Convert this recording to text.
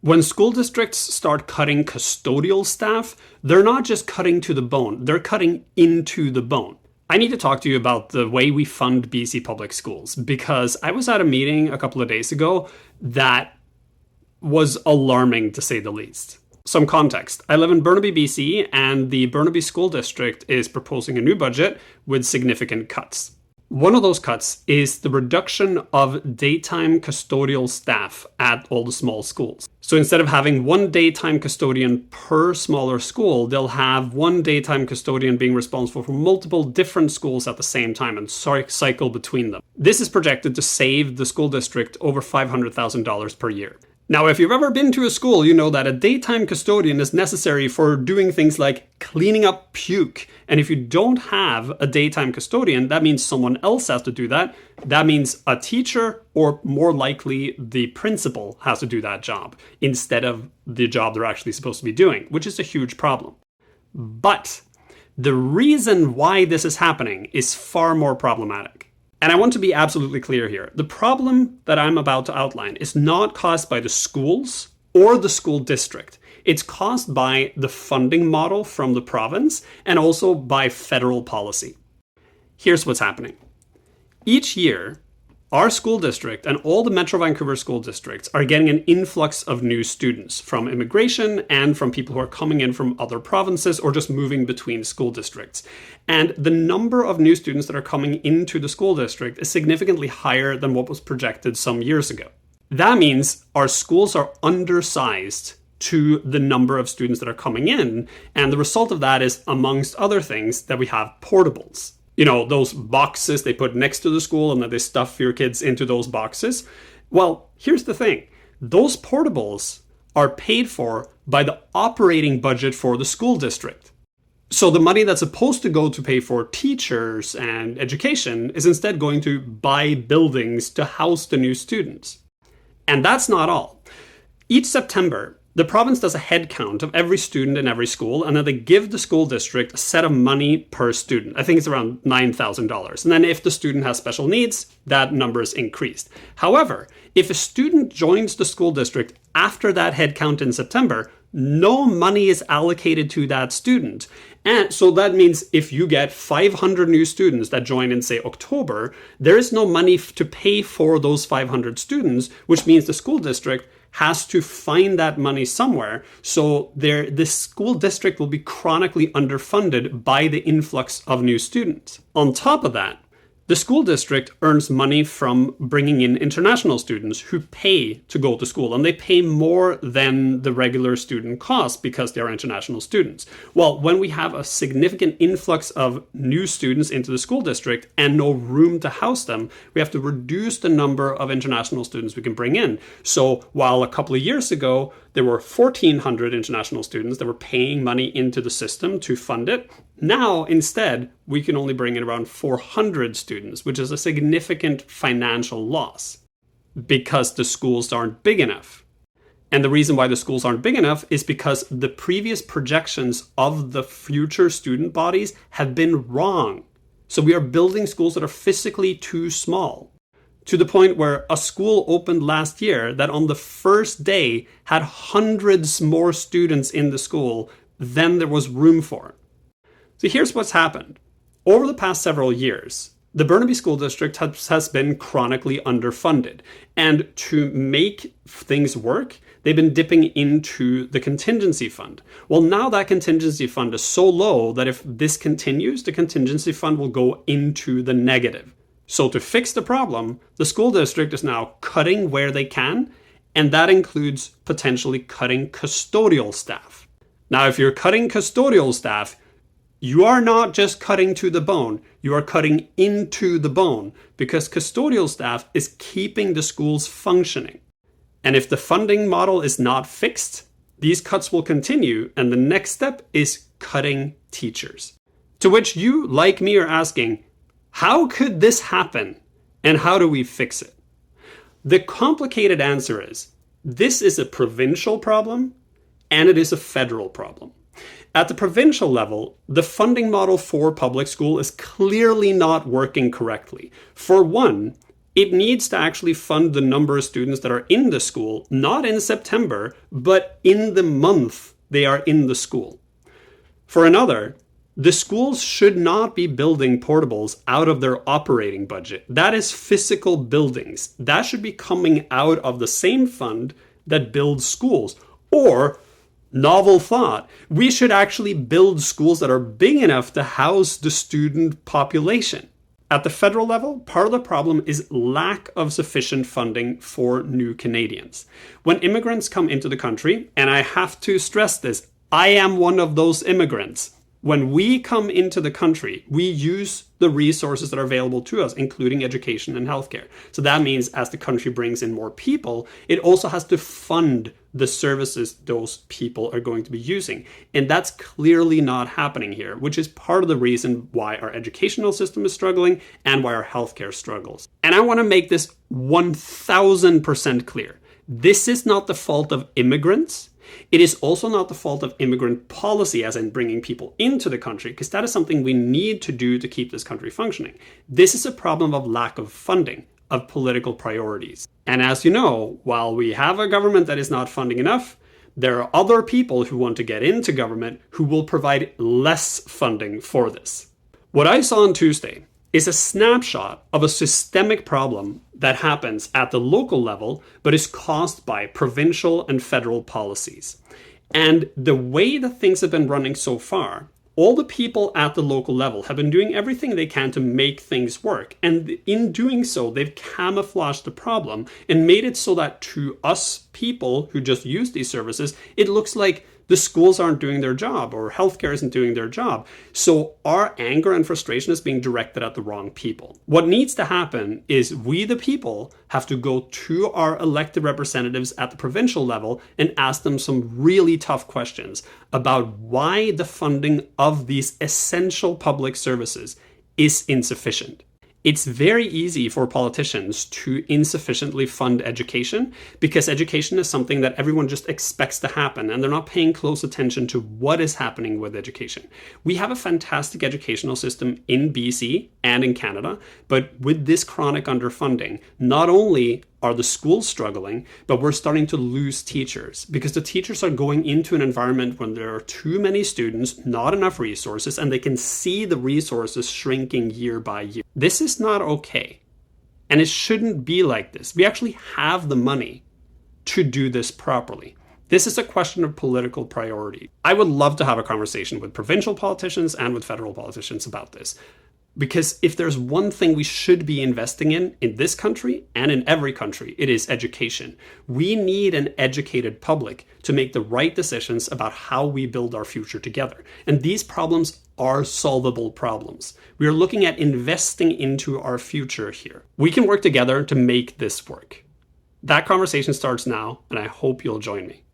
When school districts start cutting custodial staff, they're not just cutting to the bone, they're cutting into the bone. I need to talk to you about the way we fund BC public schools, because I was at a meeting a couple of days ago that was alarming, to say the least. Some context. I live in Burnaby, BC, and the Burnaby School District is proposing a new budget with significant cuts. One of those cuts is the reduction of daytime custodial staff at all the small schools. So instead of having one daytime custodian per smaller school, they'll have one daytime custodian being responsible for multiple different schools at the same time and cycle between them. This is projected to save the school district over $500,000 per year. Now, if you've ever been to a school, you know that a daytime custodian is necessary for doing things like cleaning up puke. And if you don't have a daytime custodian, that means someone else has to do that. That means a teacher, or more likely the principal, has to do that job instead of the job they're actually supposed to be doing, which is a huge problem. But the reason why this is happening is far more problematic. And I want to be absolutely clear here. The problem that I'm about to outline is not caused by the schools or the school district. It's caused by the funding model from the province and also by federal policy. Here's what's happening. Each year, our school district and all the Metro Vancouver school districts are getting an influx of new students from immigration and from people who are coming in from other provinces or just moving between school districts. And the number of new students that are coming into the school district is significantly higher than what was projected some years ago. That means our schools are undersized to the number of students that are coming in. And the result of that is, amongst other things, that we have portables. You know, those boxes they put next to the school and then they stuff your kids into those boxes. Well, here's the thing. Those portables are paid for by the operating budget for the school district. So the money that's supposed to go to pay for teachers and education is instead going to buy buildings to house the new students. And that's not all. Each September, the province does a head count of every student in every school, and then they give the school district a set of money per student. I think it's around $9,000. And then if the student has special needs, that number is increased. However, if a student joins the school district after that head count in September, no money is allocated to that student. And so that means if you get 500 new students that join in, say, October, there is no money to pay for those 500 students, which means the school district has to find that money somewhere. So the school district will be chronically underfunded by the influx of new students. On top of that, the school district earns money from bringing in international students who pay to go to school, and they pay more than the regular student costs because they are international students. Well, when we have a significant influx of new students into the school district and no room to house them, we have to reduce the number of international students we can bring in. So while a couple of years ago, there were 1,400 international students that were paying money into the system to fund it, now, instead, we can only bring in around 400 students, which is a significant financial loss because the schools aren't big enough. And the reason why the schools aren't big enough is because the previous projections of the future student bodies have been wrong. So we are building schools that are physically too small, to the point where a school opened last year that on the first day had hundreds more students in the school than there was room for. So here's what's happened. Over the past several years, the Burnaby School District has been chronically underfunded. And to make things work, they've been dipping into the contingency fund. Well, now that contingency fund is so low that if this continues, the contingency fund will go into the negative. So to fix the problem, the school district is now cutting where they can, and that includes potentially cutting custodial staff. Now, if you're cutting custodial staff, you are not just cutting to the bone, you are cutting into the bone, because custodial staff is keeping the schools functioning. And if the funding model is not fixed, these cuts will continue, and the next step is cutting teachers. To which you, like me, are asking, how could this happen, and how do we fix it? The complicated answer is, this is a provincial problem, and it is a federal problem. At the provincial level, the funding model for public school is clearly not working correctly. For one, It needs to actually fund the number of students that are in the school, not in September, but in the month they are in the school. For another, the schools should not be building portables out of their operating budget. That is physical buildings. That should be coming out of the same fund that builds schools. Or, novel thought, we should actually build schools that are big enough to house the student population. At the federal level, part of the problem is lack of sufficient funding for new Canadians. When immigrants come into the country, and I have to stress this, I am one of those immigrants. When we come into the country, we use the resources that are available to us, including education and healthcare. So that means as the country brings in more people, it also has to fund the services those people are going to be using. And that's clearly not happening here, which is part of the reason why our educational system is struggling and why our healthcare struggles. And I want to make this 1000% clear. This is not the fault of immigrants. It is also not the fault of immigrant policy, as in bringing people into the country, because that is something we need to do to keep this country functioning. This is a problem of lack of funding, of political priorities. And as you know, while we have a government that is not funding enough, there are other people who want to get into government who will provide less funding for this. What I saw on Tuesday is a snapshot of a systemic problem that happens at the local level, but is caused by provincial and federal policies. And the way that things have been running so far, all the people at the local level have been doing everything they can to make things work. And in doing so, they've camouflaged the problem and made it so that to us people who just use these services, it looks like the schools aren't doing their job or healthcare isn't doing their job. So our anger and frustration is being directed at the wrong people. What needs to happen is we, the people, have to go to our elected representatives at the provincial level and ask them some really tough questions about why the funding of these essential public services is insufficient. It's very easy for politicians to insufficiently fund education because education is something that everyone just expects to happen and they're not paying close attention to what is happening with education. We have a fantastic educational system in BC and in Canada, but with this chronic underfunding, not only are the schools struggling, but we're starting to lose teachers because the teachers are going into an environment when there are too many students, not enough resources, and they can see the resources shrinking year by year. This is not okay. And it shouldn't be like this. We actually have the money to do this properly. This is a question of political priority. I would love to have a conversation with provincial politicians and with federal politicians about this. Because if there's one thing we should be investing in this country and in every country, it is education. We need an educated public to make the right decisions about how we build our future together. And these problems are solvable problems. We are looking at investing into our future here. We can work together to make this work. That conversation starts now, and I hope you'll join me.